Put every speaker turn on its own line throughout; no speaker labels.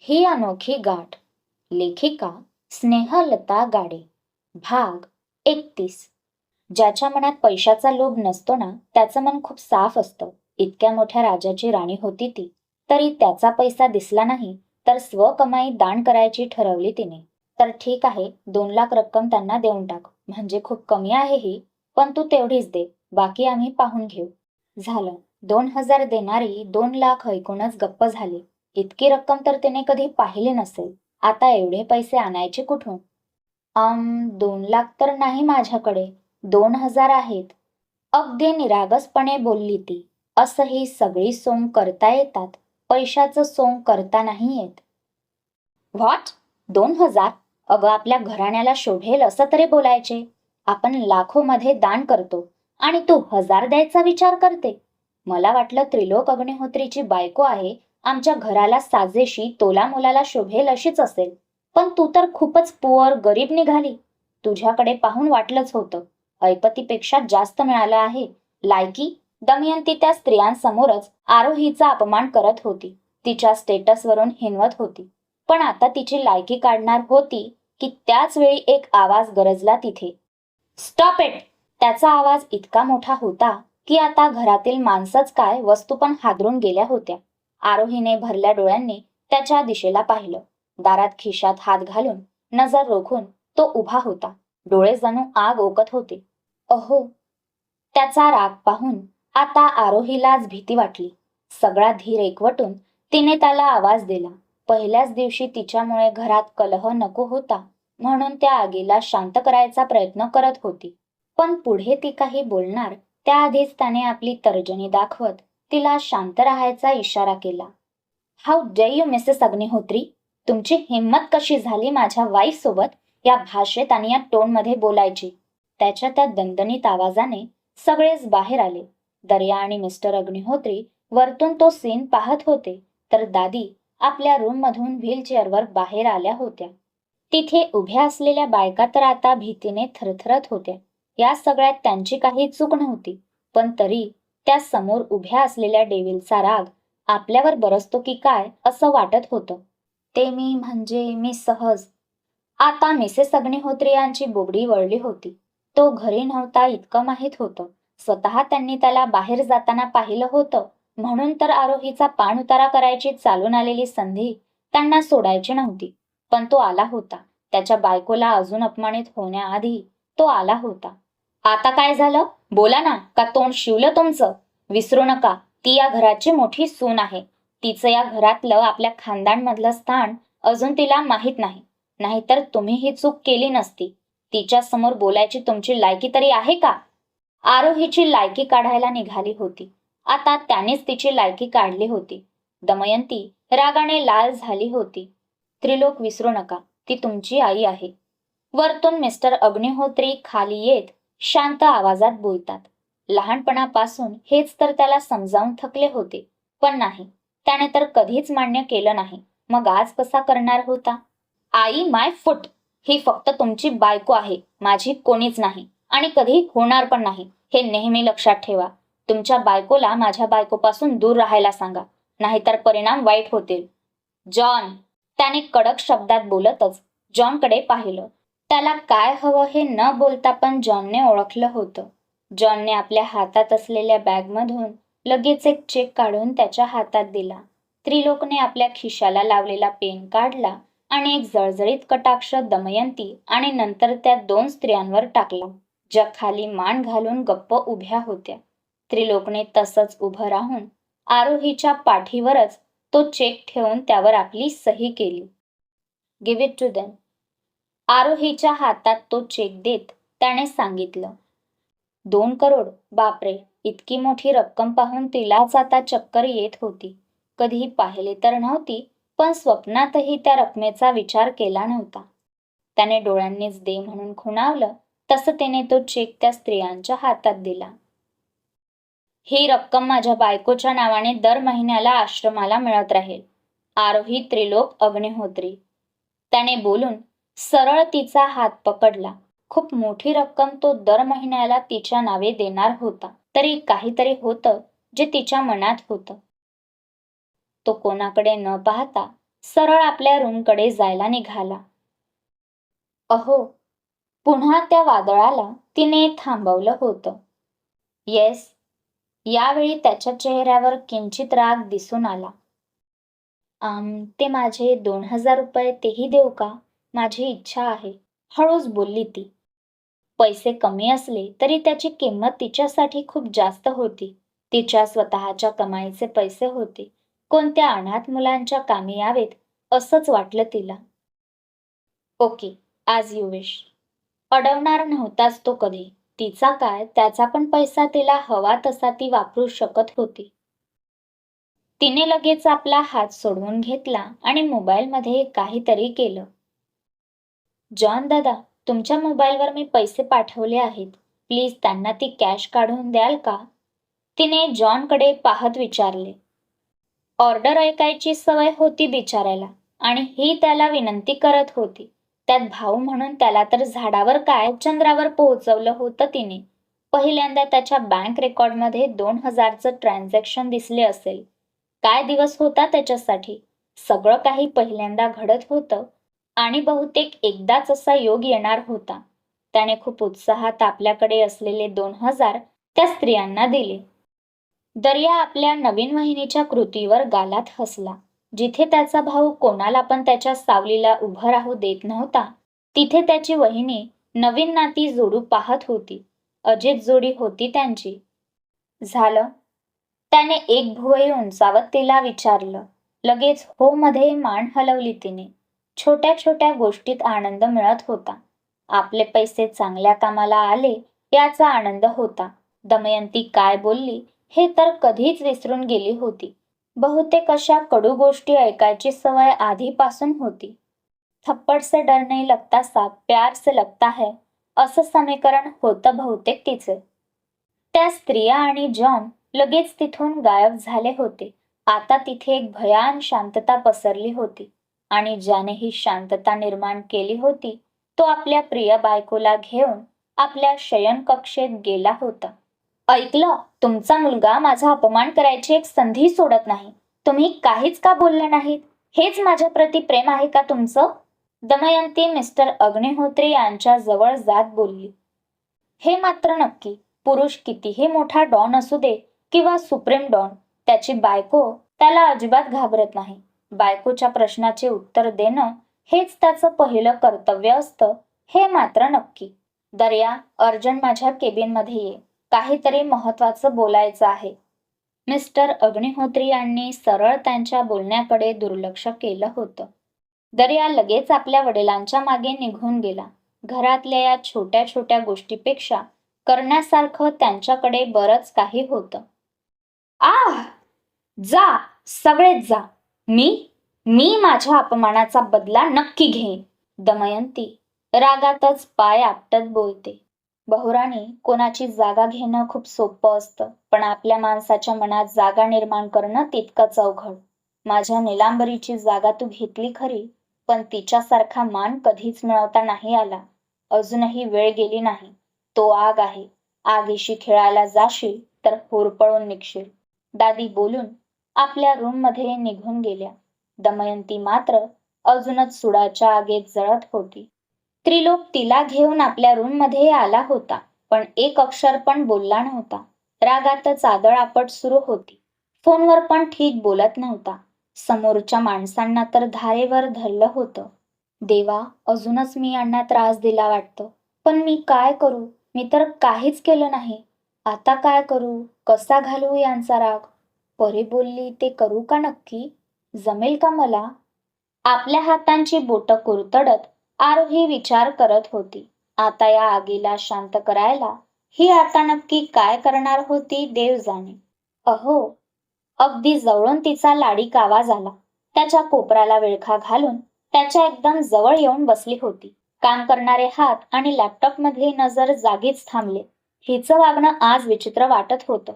ही अनोखी गाठ. लेखिका स्नेहलता गाडे. भाग 31. ज्याच्या मनात पैशाचा लोभ नसतो ना, त्याचं मन खूप साफ असतं. इतक्या मोठ्या राजाची राणी होती ती, तरी त्याचा पैसा दिसला नाही तर स्वकमाई दान करायची ठरवली तिने. तर ठीक आहे, 2 लाख रक्कम त्यांना देऊन टाक. म्हणजे खूप कमी आहे ही, पण तू तेवढीच दे, बाकी आम्ही पाहून घेऊ. झालं. 2,000 देणारी 2 लाख ऐकूनच गप्प झाली. इतकी रक्कम तर तिने कधी पाहिली नसेल. आता एवढे पैसे आणायचे कुठून? 2 लाख तर नाही माझ्याकडे, 2,000 आहेत. अगदी निरागसपणे बोलली ती. असंही सगळी सोंग करता येतात, पैशाचं सोंग करता नाही येत. व्हॉट? 2,000? अगं, आपल्या घराण्याला शोभेल असं तरी बोलायचे. आपण लाखोमध्ये दान करतो आणि तू 1,000 द्यायचा विचार करते. मला वाटलं त्रिलोक अग्निहोत्रीची बायको आहे, आमच्या घराला साजेशी तोलामोलाला शोभेल अशीच असेल. पण तू तर खूपच पुअर गरीब निघाली. तुझ्याकडे पाहून वाटलंच होतं. ऐपतीपेक्षा जास्त मिळालं आहे. लायकी? दमयंती त्या स्त्रियांसमोरच आरोहीचा अपमान करत होती. तिच्या स्टेटसवरून हिनवत होती. पण आता तिची लायकी काढणार होती की त्याच वेळी एक आवाज गरजला तिथे. Stop it! त्याचा आवाज इतका मोठा होता की आता घरातील माणसंच काय, वस्तू पण हादरून गेल्या होत्या. आरोहीने भरल्या डोळ्यांनी त्याच्या दिशेला पाहिलं. दारात खिशात हात घालून नजर रोखून तो उभा होता. डोळे जणू आग ओकत होते. अहो! त्याचा राग पाहून आता आरोहीलाच भीती वाटली. सगळा धीर एकवटून तिने त्याला आवाज दिला. पहिल्याच दिवशी तिच्यामुळे घरात कलह नको होता, म्हणून त्या आगीला शांत करायचा प्रयत्न करत होती. पण पुढे ती काही बोलणार त्याआधीच त्याने आपली तर्जनी दाखवत तिला शांत राहायचा इशारा केला. How dare you Mrs Agnihotri? तुमची हिंमत कशी झाली माझ्या वाईफ सोबत या भाषेत आणि या टोनमध्ये बोलायची? त्याच्या त्या दणदणीत आवाजाने सगळेच बाहेर आले. दर्या आणि मिस्टर अग्निहोत्री वरतून तो सीन पाहत होते, तर दादी आपल्या रूममधून व्हीलचेअरवर बाहेर आल्या होत्या. तिथे उभ्या असलेल्या बायका तर आता भीतीने थरथरत होत्या. या सगळ्यात त्यांची काही चूक नव्हती, पण तरी त्या समोर उभ्या असलेल्या डेव्हिलचा राग आपल्यावर बरसतो की काय असं वाटत होतं. ते मी सहज. आता मिसेस अग्निहोत्री यांची बोबडी वळली होती. तो घरी नव्हता इतकं माहीत होतं. स्वतः त्यांनी त्याला बाहेर जाताना पाहिलं होतं, म्हणून तर आरोहीचा पाणउतारा करायची चालून आलेली संधी त्यांना सोडायची नव्हती. पण तो आला होता. त्याच्या बायकोला अजून अपमानित होण्याआधी तो आला होता. आता काय झालं? बोला ना, का तोंड शिवलं तुमचं? विसरू नका, ती या घराची मोठी सून आहे. तिचं या घरातलं आपल्या खानदानमधलं स्थान अजून तिला माहीत नाही. नाहीतर तुम्ही ही चूक केली नसती. तिच्या समोर बोलायची तुमची लायकी तरी आहे का? आरोहीची लायकी काढायला निघाली होती. आता त्यानेच तिची लायकी काढली होती. दमयंती रागाने लाल झाली होती. त्रिलोक विसरू नका, ती तुमची आई आहे. वरतून मिस्टर अग्निहोत्री खाली येत शांत आवाजात बोलतात. लहानपणापासून हेच तर त्याला समजावून थकले होते. पण नाही, त्याने तर कधीच मान्य केलं नाही. मग आज कसा करणार होता? I my foot! ही फक्त तुमची बायको आहे, माझी कोणीच नाही आणि कधी होणार पण नाही. हे नेहमी लक्षात ठेवा. तुमच्या बायकोला माझ्या बायकोपासून दूर राहायला सांगा, नाहीतर परिणाम वाईट होतील. जॉन! त्याने कडक शब्दात बोलतच जॉनकडे पाहिलं. त्याला काय हवं हे न बोलता पण जॉनने ओळखलं होतं. जॉनने आपल्या हातात असलेल्या बॅगमधून लगेच एक चेक काढून त्याच्या हातात दिला. त्रिलोकने आपल्या खिशाला लावलेला पेन काढला आणि एक जळजळीत कटाक्ष दमयंती आणि नंतर त्या 2 स्त्रियांवर टाकला, ज्या खाली मान घालून गप्प उभ्या होत्या. त्रिलोकने तसंच उभं राहून आरोहीच्या पाठीवरच तो चेक ठेवून त्यावर आपली सही केली. Give it to them. आरोहीच्या हातात तो चेक देत त्याने सांगितलं. 2 करोड? बापरे! इतकी मोठी रक्कम पाहून तिलाच आता चक्कर येत होती. कधी पाहिले तर नव्हती, पण स्वप्नातही त्या रकमेचा विचार केला नव्हता. त्याने डोळ्यांनीच दे म्हणून खुणावलं तसं त्याने तो चेक त्या स्त्रियांच्या हातात दिला. ही रक्कम माझ्या बायकोच्या नावाने दर महिन्याला आश्रमाला मिळत राहील. आरोही त्रिलोक अग्निहोत्री. त्याने बोलून सरळ तिचा हात पकडला. खूप मोठी रक्कम तो दर महिन्याला तिच्या नावे देणार होता, तरी काहीतरी होतं जे तिच्या मनात होतं. तो कोणाकडे न पाहता सरळ आपल्या रूमकडे जायला निघाला. अहो, पुन्हा त्या वादळाला तिने थांबवलं होतं. येस, यावेळी त्याच्या चेहऱ्यावर किंचित राग दिसून आला. ते माझे 2,000 रुपये तेही देऊ का? माझी इच्छा आहे, हळूच बोलली ती. पैसे कमी असले तरी त्याची किंमत तिच्यासाठी खूप जास्त होती. तिच्या स्वतःच्या कमाईचे पैसे होते. कोणत्या अनाथ मुलांच्या कामी यावेत असंच वाटलं तिला. Okay, as you wish. अडवणार नव्हताच तो कधी. तिचा काय, त्याचा पण पैसा तिला हवा तसा ती वापरू शकत होती. तिने लगेच आपला हात सोडवून घेतला आणि मोबाईलमध्ये काहीतरी केलं. जॉन दादा, तुमच्या मोबाईलवर मी पैसे पाठवले आहेत. प्लीज त्यांना ती कॅश काढून द्याल का? तिने जॉनकडे पाहत विचारले. ऑर्डर ऐकायची सवय होती बिचाऱ्याला आणि ही त्याला विनंती करत होती. त्यात भाऊ म्हणून त्याला तर झाडावर काय चंद्रावर पोहोचवलं होतं तिने. पहिल्यांदा त्याच्या बँक रेकॉर्डमध्ये 2,000चं ट्रान्झॅक्शन दिसले असेल. काय दिवस होता त्याच्यासाठी. सगळं काही पहिल्यांदा घडत होतं आणि बहुतेक एकदाच असा योग येणार होता. त्याने खूप उत्साहात आपल्याकडे असलेले 2,000 त्या स्त्रियांना दिले. दर्या आपल्या नवीन वहिनीच्या कृतीवर गालात हसला. जिथे त्याचा भाऊ कोणाला पण त्याच्या सावलीला उभं राहू देत नव्हता, तिथे त्याची वहिनी नवीन नाती जोडू पाहत होती. अजित जोडी होती त्यांची. झालं? त्याने एक भुवई उंचावत तिला विचारलं. लगेच हो मध्ये मान हलवली तिने. छोट्या छोट्या गोष्टीत आनंद मिळत होता. आपले पैसे चांगल्या कामाला आले याचा आनंद होता. दमयंती काय बोलली हे तर कधीच विसरून गेली होती. बहुतेक अशा कडू गोष्टी ऐकायची सवय आधीपासून होती. थप्पड से डर नहीं लगता साहब, प्यार से लगता है, असं समीकरण होतं बहुतेक तिचे. त्या स्त्रिया आणि जॉन लगेच तिथून गायब झाले होते. आता तिथे एक भयान शांतता पसरली होती आणि ज्याने ही शांतता निर्माण केली होती तो आपल्या प्रिय बायकोला घेऊन आपल्या शयनकक्षेत गेला होता. ऐकलं, तुमचा मुलगा माझा अपमान करायची एक संधी सोडत नाही. तुम्ही काहीच का बोलला नाहीत? हेच माझ्या प्रती प्रेम आहे का तुमचं? दमयंती मिस्टर अग्निहोत्री यांच्या जवळ जात बोलली. हे मात्र नक्की, पुरुष कितीही मोठा डॉन असू दे किंवा सुप्रीम डॉन, त्याची बायको त्याला अजिबात घाबरत नाही. बायकोच्या प्रश्नाचे उत्तर देणं हेच त्याचं पहिलं कर्तव्य असतं, हे मात्र नक्की. दर्या, अर्जंट माझ्या केबिनमध्ये ये. काहीतरी महत्वाचं बोलायचं आहे. मिस्टर अग्निहोत्री यांनी सरळ त्यांच्या बोलण्याकडे दुर्लक्ष केलं होतं. दर्या लगेच आपल्या वडिलांच्या मागे निघून गेला. घरातल्या या छोट्या छोट्या गोष्टीपेक्षा करण्यासारखं त्यांच्याकडे बरंच काही होतं. आह, जा, सगळेच जा. मी माझ्या अपमानाचा बदला नक्की घेईन. दमयंती रागातच पाय आपटत बोलते. बहुराणी, कोणाची जागा घेणं खूप सोपं असतं, पण आपल्या माणसाच्या मनात जागा निर्माण करणं तितकंच अवघड. माझ्या निलांबरीची जागा तू घेतली खरी, पण तिच्यासारखा मान कधीच मिळवता नाही आला. अजूनही वेळ गेली नाही. तो आग आहे. आगीशी खेळायला जाशील तर होरपळून निघशील. दादी बोलून आपल्या रूममध्ये निघून गेल्या. दमयंती मात्र अजूनच सुडाच्या आगीत जळत होती. त्रिलोक तिला घेऊन आपल्या रूममध्ये आला होता, पण एक अक्षर पण बोलला नव्हता. रागातच आदळआपट सुरू होती. फोनवर पण ठीक बोलत नव्हता. समोरच्या माणसांना तर धारेवर धरलं होतं. देवा, अजूनच मी यांना त्रास दिला वाटतं. पण मी काय करू? मी तर काहीच केलं नाही. आता काय करू? कसा घालवू यांचा राग? परी बोलली ते करू का नक्की? जमेल का मला? आपल्या हातांची बोटं कुरतडत आरोही विचार करत होती. आता या आगीला शांत करायला ही आता नक्की काय करणार होती देव जाणे. अहो, अगदी जवळून तिचा लाडीक आवाज आला. त्याच्या कोपराला विळखा घालून त्याच्या एकदम जवळ येऊन बसली होती. काम करणारे हात आणि लॅपटॉपमधली नजर जागीच थांबले. हिचं वागणं आज विचित्र वाटत होतं.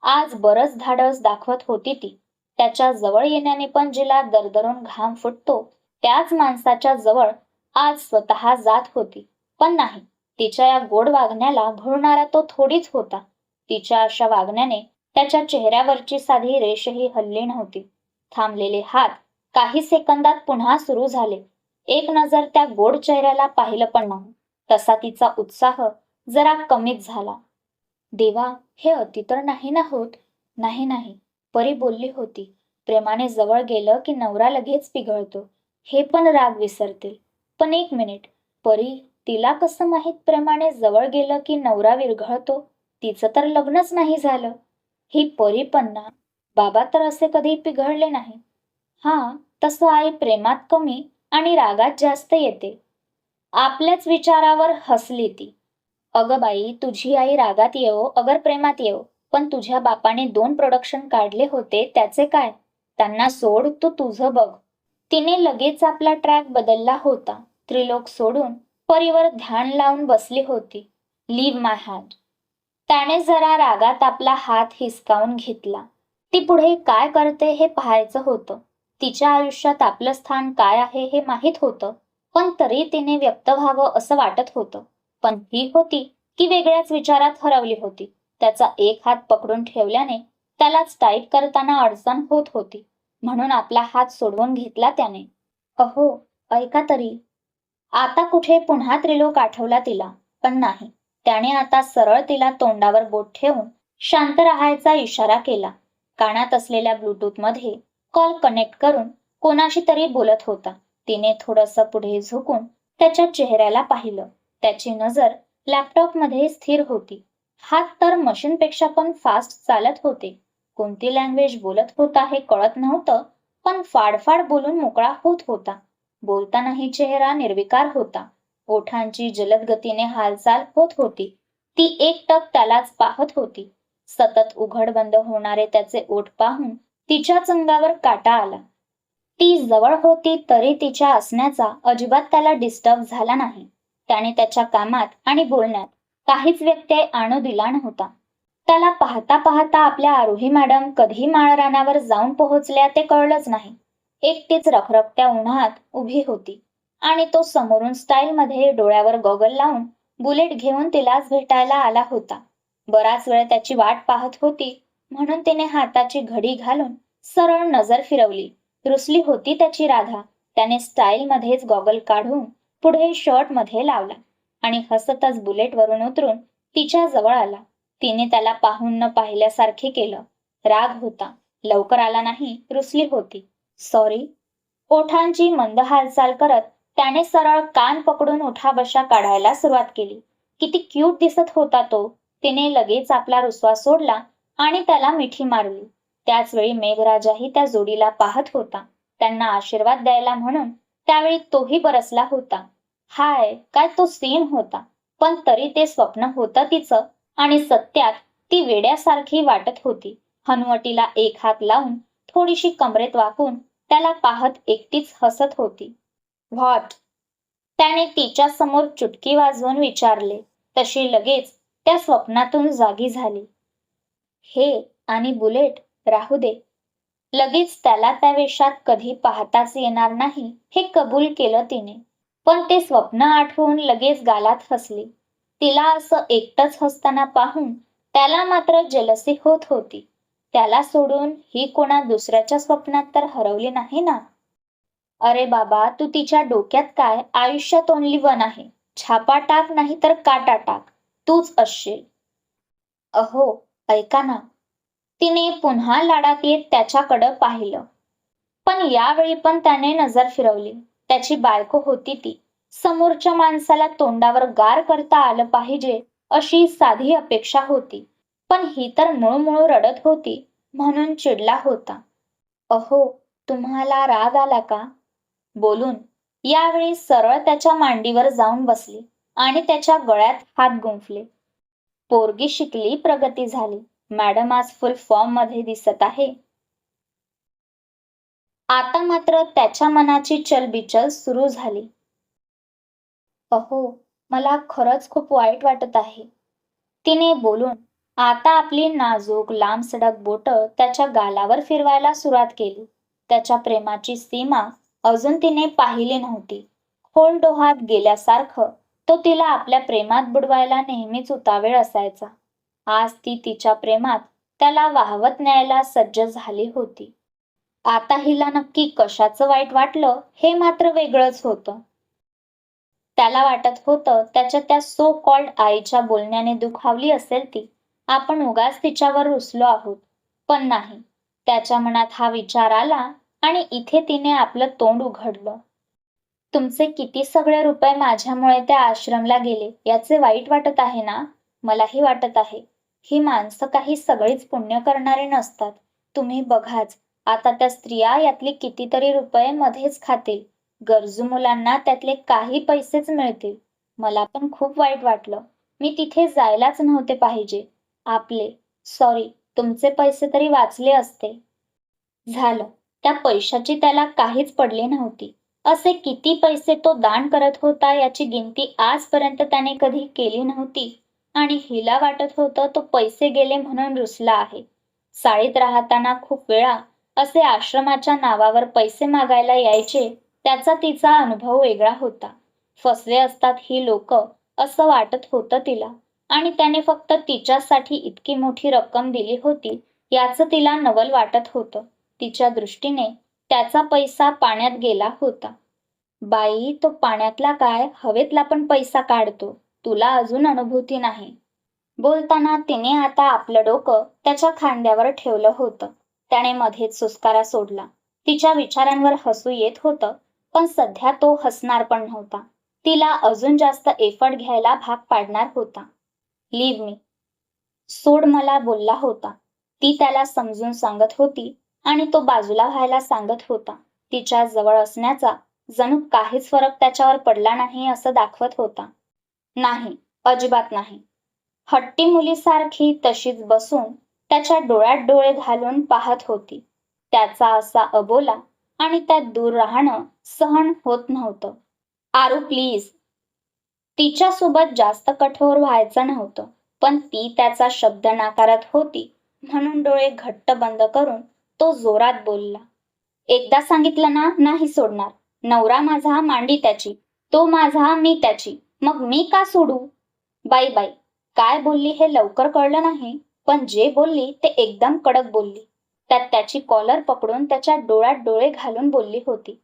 आज बरंच धाडस दाखवत होती ती. त्याच्या जवळ येण्याने पण जिला दरदरून घाम फुटतो त्याच माणसाच्या जवळ आज स्वतः जात होती. पण नाही, तिच्या या गोड वागण्याला भुलणारा तो थोडीच होता. तिच्या अशा वागण्याने त्याच्या चेहऱ्यावरची साधी रेषही हलली नव्हती. थांबलेले हात काही सेकंदात पुन्हा सुरू झाले. एक नजर त्या गोड चेहऱ्याला पाहिलं पण नाही, तसा तिचा उत्साह जरा कमीच झाला. देवा, हे अति तर नाही ना होत? नाही नाही, परी बोलली होती, प्रेमाने जवळ गेलं की नवरा लगेच पिघळतो. हे पण राग विसरतील. पण एक मिनिट, परी, तिला कसं माहीत प्रेमाने जवळ गेलं की नवरा विरघळतो? तिचं तर लग्नच नाही झालं. ही परी पण ना, बाबा तर असे कधी पिघळले नाही. हां, तसं आई प्रेमात कमी आणि रागात जास्त येते. आपल्याच विचारावर हसली ती. अगं बाई, तुझी आई रागात येवो अगर प्रेमात येवो, पण तुझ्या बापाने 2 प्रोडक्शन काढले होते त्याचे काय? त्यांना सोड, तू तुझं बघ. तिने लगेच आपला ट्रॅक बदलला होता. त्रिलोक सोडून परीवर ध्यान लावून बसली होती. लीव्ह माय हँड. त्याने जरा रागात आपला हात हिसकावून घेतला. ती पुढे काय करते हे पाहायचं होतं. तिच्या आयुष्यात आपलं स्थान काय आहे हे माहीत होतं, पण तरी तिने व्यक्त व्हावं असं वाटत होतं. पण ही होती की वेगळ्याच विचारात हरवली होती. त्याचा एक हात पकडून ठेवल्याने त्यालाच टाईट करताना अडचण होत होती, म्हणून आपला हात सोडवून घेतला त्याने. अहो, ऐका तरी. आता कुठे पुन्हा त्रिलोक आठवला तिला, पण नाही. त्याने आता सरळ तिला तोंडावर बोट ठेवून शांत राहायचा इशारा केला. कानात असलेल्या ब्लूटूथमध्ये कॉल कनेक्ट करून कोणाशी तरी बोलत होता. तिने थोडंसं पुढे झुकून त्याच्या चेहऱ्याला पाहिलं. त्याची नजर लॅपटॉपमध्ये स्थिर होती. हात तर मशीनपेक्षा पण फास्ट चालत होते. कोणती लँग्वेज बोलत होता हे कळत नव्हतं, पण फाडफाड बोलून मोकळा होत होता. बोलतानाही चेहरा निर्विकार होता. ओठांची जलद गतीने हालचाल होत होती. ती एकटक त्यालाच पाहत होती. सतत उघड बंद होणारे त्याचे ओठ पाहून तिच्याच अंगावर काटा आला. ती जवळ होती तरी तिच्या असण्याचा अजिबात त्याला डिस्टर्ब झाला नाही. त्याने त्याच्या कामात आणि बोलण्यात काहीच व्यत्यय आणू दिला नव्हता. त्याला पाहता पाहता आपल्या आरोही मॅडम कधी माळरानावर जाऊन पोहोचल्या ते कळलंच नाही. एकटीच रखरखत्या उन्हात उभी होती आणि तो समोरून स्टाईलमध्ये डोळ्यावर गॉगल लावून बुलेट घेऊन तिलाच भेटायला आला होता. बराच वेळ त्याची वाट पाहत होती, म्हणून तिने हाताची घडी घालून सरळ नजर फिरवली. रुसली होती त्याची राधा. त्याने स्टाईलमध्येच गॉगल काढून पुढे शर्टमध्ये लावला आणि हसतच बुलेटवरून उतरून तिच्या जवळ आला. तिने त्याला पाहून न पाहिल्यासारखे केलं. राग होता. लवकर आला नाही, रुसली होती. सॉरी. ओठांची मंद हालचाल करत त्याने सरळ कान पकडून उठाबशा काढायला सुरुवात केली. किती क्यूट दिसत होता तो. तिने लगेच आपला रुसवा सोडला आणि त्याला मिठी मारली. त्याच वेळी मेघराजाही त्या जोडीला पाहत होता. त्यांना आशीर्वाद द्यायला म्हणून त्यावेळी तोही बरसला होता. हाय, काय तो सीन होता. पण तरी ते स्वप्न होतं तिचं आणि सत्यात ती वेड्यासारखी वाटत होती. हनुवटीला एक हात लावून थोडीशी कमरेत वाकून त्याला पाहत एकटीच हसत होती. व्हॉट? त्याने तिच्या समोर चुटकी वाजवून विचारले. तशी लगेच त्या स्वप्नातून जागी झाली. हे आणि बुलेट राहू दे. लगेच त्याला त्या वेशात कधी पाहताच येणार नाही हे कबूल केलं तिने. पण ते स्वप्न आठवून लगेच गालात हसली. तिला असं एकटंच हसताना पाहून त्याला मात्र जेलसी होत होती. त्याला सोडून ही कोणा दुसऱ्याच्या स्वप्नात तर हरवली नाही ना. अरे बाबा, तू तिच्या डोक्यात काय, आयुष्यात ओनली वन आहे. छापा टाक नाही तर काटा टाक, तूच असशील. अहो, ऐका ना. तिने पुन्हा लाडात येत त्याच्याकडं पाहिलं. पण यावेळी पण त्याने नजर फिरवली. त्याची बायको होती ती. समोरच्या माणसाला तोंडावर गार करता आलं पाहिजे अशी साधी अपेक्षा होती. पण ही तर मुळमुळू रडत होती, म्हणून चिडला होता. अहो, तुम्हाला राग आला का? बोलून यावेळी सरळ त्याच्या मांडीवर जाऊन बसली आणि त्याच्या गळ्यात हात गुंफले. पोरगी शिकली, प्रगती झाली. मॅडम आज फुल फॉर्म मध्ये दिसत आहे. आता मात्र त्याच्या मनाची चलबिचल सुरू झाली. अहो, मला खरंच खूप वाईट वाटत आहे. तिने बोलून आता आपली नाजूक लांबसडक बोटं त्याच्या गालावर फिरवायला सुरुवात केली. त्याच्या प्रेमाची सीमा अजून तिने पाहिली नव्हती. खोल डोहात गेल्यासारखं तो तिला आपल्या प्रेमात बुडवायला नेहमीच उतावीळ असायचा. आज ती तिच्या प्रेमात त्याला वाहवत न्यायला सज्ज झाली होती. आता हिला नक्की कशाचं वाईट वाटलं हे मात्र वेगळंच होतं. त्याला वाटत होतं त्याच्या त्या सो कॉल्ड आईच्या बोलण्याने दुखावली असेल ती. आपण उगाच तिच्यावर रुसलो आहोत. पण नाही. त्याच्या मनात हा विचार आला आणि इथे तिने आपलं तोंड उघडलं. तुमचे किती सगळे रुपये माझ्यामुळे त्या आश्रमला गेले याचे वाईट वाटत आहे ना? मलाही वाटत आहे. ही माणसं काही सगळीच पुण्य करणारे नसतात. तुम्ही बघाच, आता त्या स्त्रिया यातली कितीतरी रुपये मध्येच खातील. गरजू मुलांना त्यातले काही पैसेच मिळतील. मला पण खूप वाईट वाटलं. मी तिथे जायलाच नव्हते पाहिजे. आपले, सॉरी, तुमचे पैसे तरी वाचले असते. झालं. त्या पैशाची त्याला काहीच पडली नव्हती. असे किती पैसे तो दान करत होता याची गिनती आजपर्यंत त्याने कधी केली नव्हती. आणि हिला वाटत होतं तो पैसे गेले म्हणून रुसला आहे. शाळेत राहताना खूप वेळा असे आश्रमाच्या नावावर पैसे मागायला यायचे. त्याचा तिचा अनुभव वेगळा होता. फसले असतात ही लोक असं वाटत होतं तिला. आणि त्याने फक्त तिच्यासाठी इतकी मोठी रक्कम दिली होती याचं तिला नवल वाटत होतं. तिच्या दृष्टीने त्याचा पैसा पाण्यात गेला होता. बाई, तो पाण्यातला काय हवेतला पण पैसा काढतो. तुला अजून अनुभूती नाही. बोलताना तिने आता आपलं डोकं त्याच्या खांद्यावर ठेवलं होतं. त्याने मध्येच सुस्कारा सोडला. तिच्या विचारांवर हसू येत होतं, पण सध्या तो हसणार पण नव्हता. तिला अजून जास्त एफर्ट घ्यायला भाग पाडणार होता. लिव्ह मी, सोड मला बोलला होता. ती त्याला समजून सांगत होती आणि तो बाजूला व्हायला सांगत होता. तिच्या जवळ असण्याचा जणू काहीच फरक त्याच्यावर पडला नाही असं दाखवत होता. नाही, अजिबात नाही. हट्टी मुलीसारखी तशीच बसून त्याच्या डोळ्यात डोळे घालून पाहत होती. त्याचा असा अबोला आणि त्यात दूर राहणं सहन होत नव्हतं. आरू प्लीज. तिच्यासोबत जास्त कठोर व्हायचं नव्हतं, पण ती त्याचा शब्द नाकारत होती म्हणून डोळे घट्ट बंद करून तो जोरात बोलला. एकदा सांगितलं ना, नाही सोडणार. नवरा माझा, मांडी त्याची. तो माझा, मी त्याची. मग मी का सोडू? बाई बाई, काय बोलली हे लवकर कळलं नाही, पण जे बोलली ते एकदम कडक बोलली. त्यात त्याची कॉलर पकडून त्याच्या डोळ्यात डोळे घालून बोलली होती.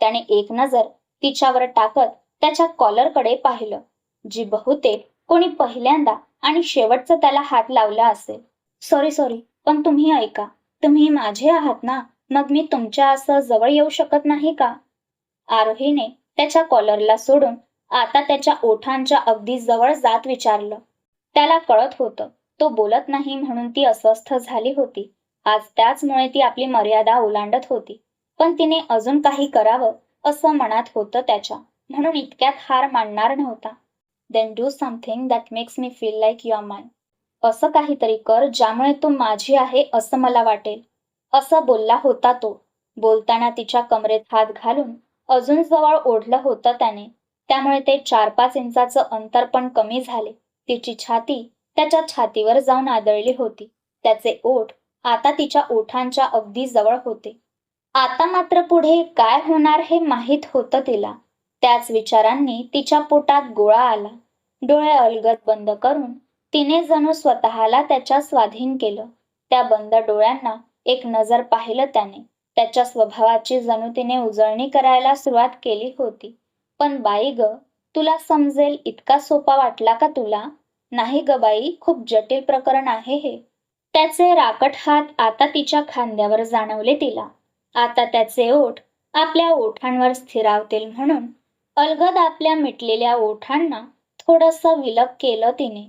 त्याने एक नजर तिच्यावर टाकत त्याच्या कॉलरकडे पाहिलं, जी बहुतेक कोणी पहिल्यांदा आणि शेवटचं त्याला हात लावला असेल. सॉरी सॉरी, पण तुम्ही ऐका. तुम्ही माझे आहात ना, मग मी तुमच्या असं जवळ येऊ शकत नाही का? आरोहीने त्याच्या कॉलरला सोडून आता त्याच्या ओठांच्या अगदी जवळ जात विचारलं. त्याला कळत होतं तो बोलत नाही म्हणून ती अस्वस्थ झाली होती. आज त्याचमुळे ती आपली मर्यादा ओलांडत होती. पण तिने अजून काही करावं असं मनात होतं त्याच्या, म्हणून इतक्यात हार मानणार नव्हता. Then do something that makes me feel like you are mine. असं काहीतरी कर ज्यामुळे तू माझी आहे असं मला वाटेल, असं बोलला होता तो. बोलताना तिच्या कमरेत हात घालून अजून जवळ ओढलं होतं त्याने. त्यामुळे ते 4-5 इंचाचं अंतर पण कमी झाले. तिची छाती त्याच्या छातीवर जाऊन आदळली होती. त्याचे ओठ आता तिच्या ओठांच्या अगदी जवळ होते. आता मात्र पुढे काय होणार हे माहीत होतं तिला. त्याच विचारांनी तिच्या पोटात गोळा आला. डोळे अलगद बंद करून तिने जणू स्वतःला त्याच्या स्वाधीन केलं. त्या बंद डोळ्यांना एक नजर पाहिलं त्याने. त्याच्या स्वभावाची जणू तिने उजळणी करायला सुरुवात केली होती. पण बाई ग, तुला समजेल इतका सोपा वाटला का तुला? नाही ग बाई, खूप जटिल प्रकरण आहे हे. त्याचे राकट हात आता तिच्या खांद्यावर जाणवले तिला. आता त्याचे ओठ आपल्या ओठांवर स्थिरावतील म्हणून अलगद आपल्या मिटलेल्या ओठांना थोडंसं विलग केलं तिने.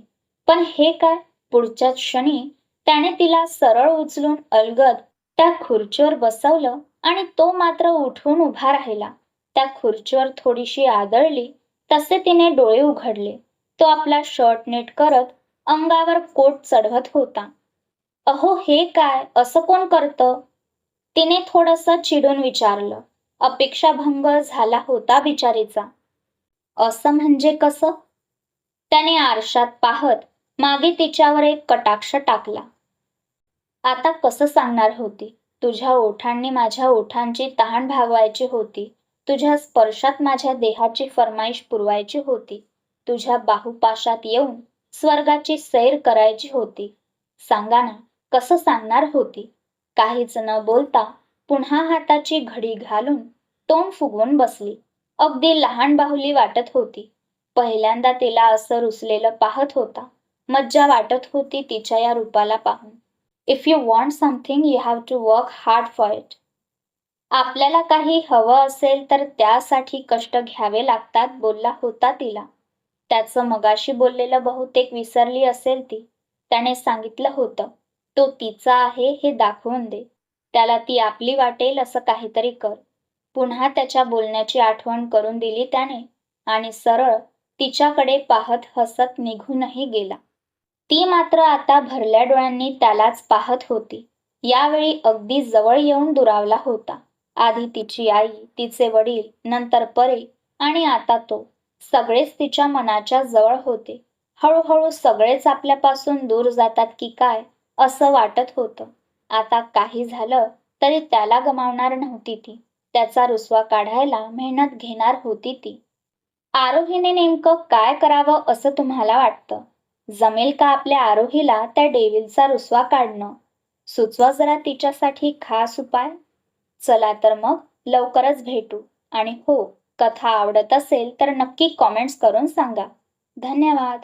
पण हे काय? पुढच्याच क्षणी त्याने तिला सरळ उचलून अलगद त्या खुर्चीवर बसवलं आणि तो मात्र उठून उभा राहिला. त्या खुर्चीवर थोडीशी आदळली तसे तिने डोळे उघडले. तो आपला शर्ट नीट करत अंगावर कोट चढवत होता. अहो हे काय, असं कोण करतं? तिने थोडंसं चिडून विचारलं. अपेक्षाभंग झाला होता बिचारीचा. असं म्हणजे कसं? त्याने आरशात पाहत मागे तिच्यावर एक कटाक्ष टाकला. आता कसं सांगणार होती? तुझ्या ओठांनी माझ्या ओठांची तहान भागवायची होती. तुझ्या स्पर्शात माझ्या देहाची फरमाईश पुरवायची होती. तुझ्या बाहुपाशात येऊन स्वर्गाची सैर करायची होती. सांगा ना, कसं सांगणार होती? काहीच न बोलता पुन्हा हाताची घडी घालून तोंड फुगवून बसली. अगदी लहान बाहुली वाटत होती. पहिल्यांदा तिला असं रुसलेलं पाहत होता. मज्जा वाटत होती तिच्या या रूपाला पाहून. If you want something you have to work hard for it. आपल्याला काही हवं असेल तर त्यासाठी कष्ट घ्यावे लागतात बोलला होता तिला. त्याचं मगाशी बोललेलं बहुतेक विसरली असेल ती. त्याने सांगितलं होतं, तो तिचा आहे हे दाखवून दे. त्याला ती आपली वाटेल असं काहीतरी कर. पुन्हा त्याच्या बोलण्याची आठवण करून दिली त्याने आणि सरळ तिच्याकडे पाहत हसत निघूनही गेला. ती मात्र आता भरल्या डोळ्यांनी त्यालाच पाहत होती. यावेळी अगदी जवळ येऊन दुरावला होता. आधी तिची आई, तिचे वडील, नंतर परे आणि आता तो. सगळेच तिच्या मनाच्या जवळ होते. हळूहळू सगळेच आपल्यापासून दूर जातात की काय असं वाटत होतं. आता काही झालं तरी त्याला गमावणार नव्हती ती. त्याचा रुसवा काढायला मेहनत घेणार होती ती. आरोहीने नेमकं काय करावं असं तुम्हाला वाटतं? जमेल का आपल्या आरोहीला त्या डेव्हिलचा रुसवा काढणं? सुचवा जरा तिच्यासाठी खास उपाय. चला तर मग लवकरच भेटू. आणि हो, कथा आवडत असेल तर नक्की कॉमेंट्स करून सांगा. धन्यवाद.